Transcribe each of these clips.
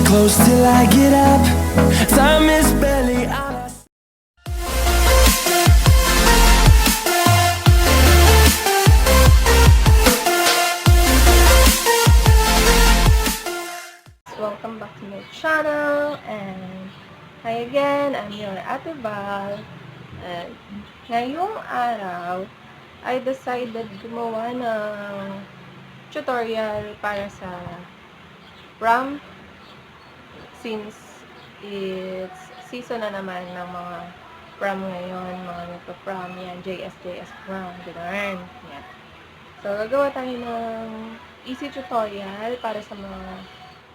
close till I get up. Time is barely on our side. Welcome back to my channel, and hi again, I'm your Ate Val. And ngayong araw I decided gumawa ng tutorial para sa prom, since it's season na naman ng mga prom ngayon, mga nagpa-prom yan, JS prom, gano'n. Yan. So, gagawa tayo ng easy tutorial para sa mga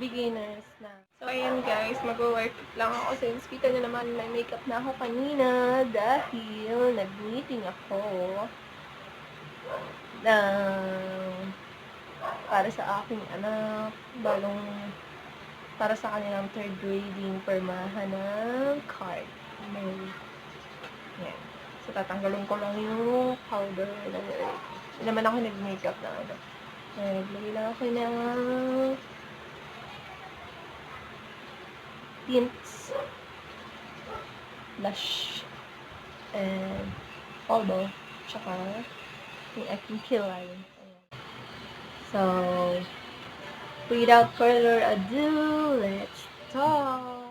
beginners na. So, ayan guys, mag-workout lang ako since kita nyo naman may makeup na ako kanina dahil nag-meeting ako para sa aking anak, para sa kanilang third grading permahan ng card. Yan. So, tatanggalin ko lang yung powder. Hindi naman ako nag-makeup na ano. Naglagay lang ako ng tints, blush, and polvo, tsaka yung aking kilay. So, without further ado, let's start!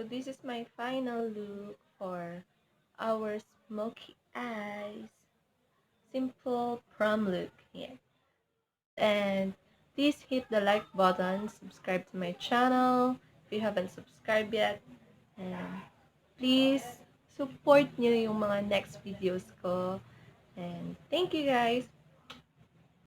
this is my final look for our smoky eyes. Simple prom look here. And please hit the like button, subscribe to my channel if you haven't subscribed yet. And please support nyo yung mga next videos ko. And thank you guys